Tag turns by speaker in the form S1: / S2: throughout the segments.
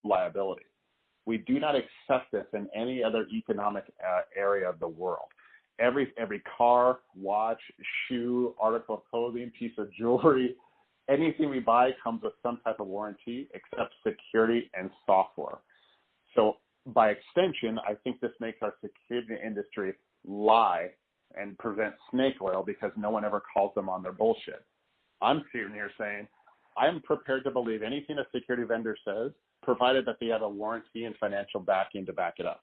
S1: liability. We do not accept this in any other economic area of the world. Every car, watch, shoe, article of clothing, piece of jewelry, anything we buy comes with some type of warranty except security and software. So by extension, I think this makes our security industry lie and prevent snake oil because no one ever calls them on their bullshit. I'm sitting here saying I'm prepared to believe anything a security vendor says, provided that they have a warranty and financial backing to back it up.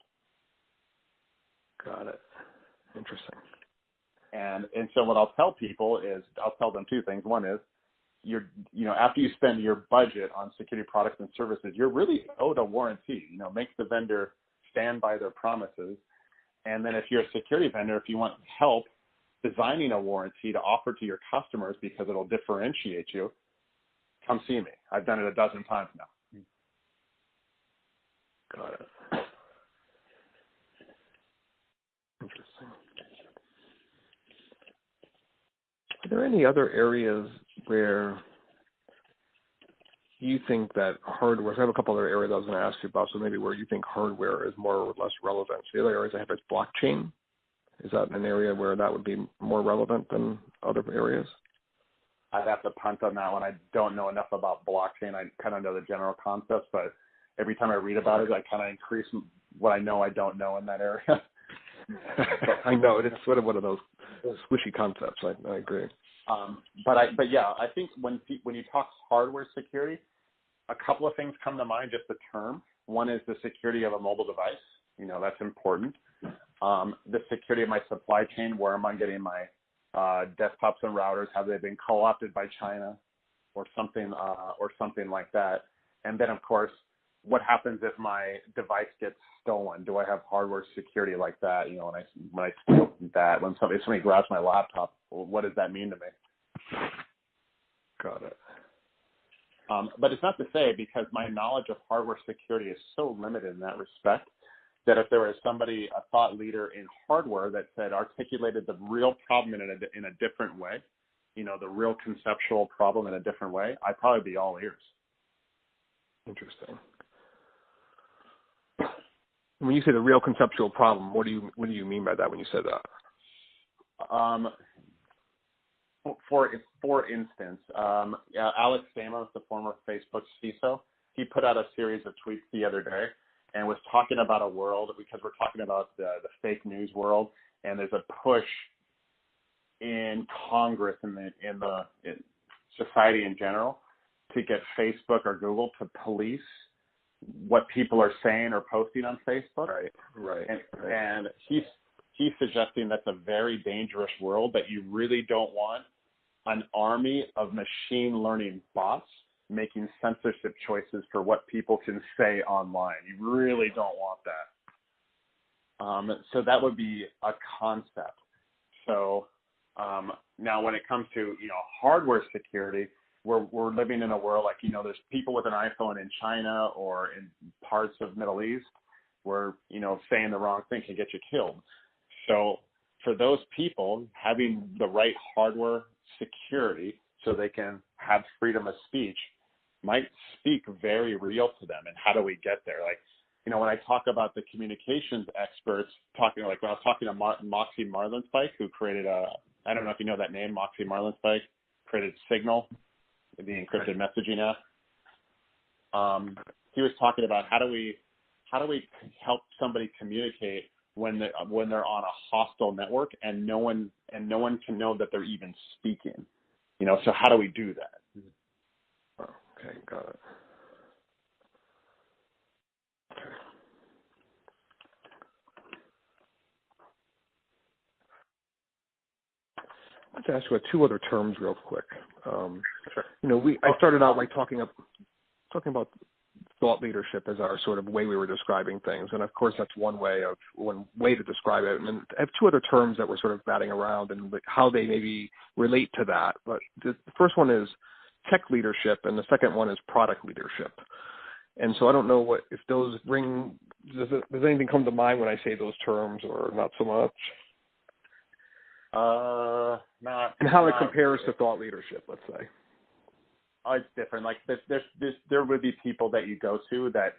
S2: Got it. Interesting.
S1: And so what I'll tell people is, I'll tell them two things. One is, after you spend your budget on security products and services, you're really owed a warranty. Make the vendor stand by their promises. And then if you're a security vendor, if you want help designing a warranty to offer to your customers because it'll differentiate you, come see me. I've done it a dozen times now.
S2: Got it. Interesting. Are there any other areas where you think that hardware, so I have a couple other areas I was going to ask you about, so maybe where you think hardware is more or less relevant. So the other areas I have is blockchain. Is that an area where that would be more relevant than other areas?
S1: I'd have to punt on that one. I don't know enough about blockchain. I kind of know the general concepts, but every time I read about it, I kind of increase what I know I don't know in that area.
S2: I know it's sort of one of those squishy concepts. I agree.
S1: But yeah, I think when you talk hardware security, a couple of things come to mind. Just the term. One is the security of a mobile device. That's important. The security of my supply chain. Where am I getting my desktops and routers? Have they been co-opted by China, or something like that? And then, of course, what happens if my device gets stolen? Do I have hardware security like that? When I steal that, when somebody grabs my laptop, what does that mean to me?
S2: Got it.
S1: But it's not to say, because my knowledge of hardware security is so limited in that respect, that if there was somebody, a thought leader in hardware that articulated the real problem in a different way, the real conceptual problem in a different way, I'd probably be all ears.
S2: Interesting. When you say the real conceptual problem, what do you mean by that when you said that?
S1: For instance, Alex Stamos, the former Facebook CISO, he put out a series of tweets the other day and was talking about a world, because we're talking about the fake news world, and there's a push in Congress and in society in general to get Facebook or Google to police what people are saying or posting on Facebook.
S2: Right.
S1: And he's suggesting that's a very dangerous world, that you really don't want an army of machine learning bots making censorship choices for what people can say online. You really don't want that. So that would be a concept. So now when it comes to, hardware security, we're living in a world like, there's people with an iPhone in China or in parts of Middle East where, saying the wrong thing can get you killed. So for those people, having the right hardware security so they can have freedom of speech might speak very real to them. And how do we get there? Like, when I talk about the communications experts when I was talking to Moxie Marlinspike, who created I don't know if you know that name, Moxie Marlinspike, created Signal, the encrypted messaging app. He was talking about how do we help somebody communicate when they're on a hostile network and no one can know that they're even speaking. So how do we do that?
S2: Oh, okay, got it. Okay. I'd like to ask you about two other terms real quick.
S1: Sure.
S2: I started out by talking about thought leadership as our sort of way we were describing things, and of course that's one way to describe it. And I have two other terms that we're sort of batting around and how they maybe relate to that. But the first one is tech leadership, and the second one is product leadership. And so I don't know if those ring. Does anything come to mind when I say those terms, or not so much?
S1: Not.
S2: And how it compares to thought leadership, let's say.
S1: Oh, it's different. Like there would be people that you go to that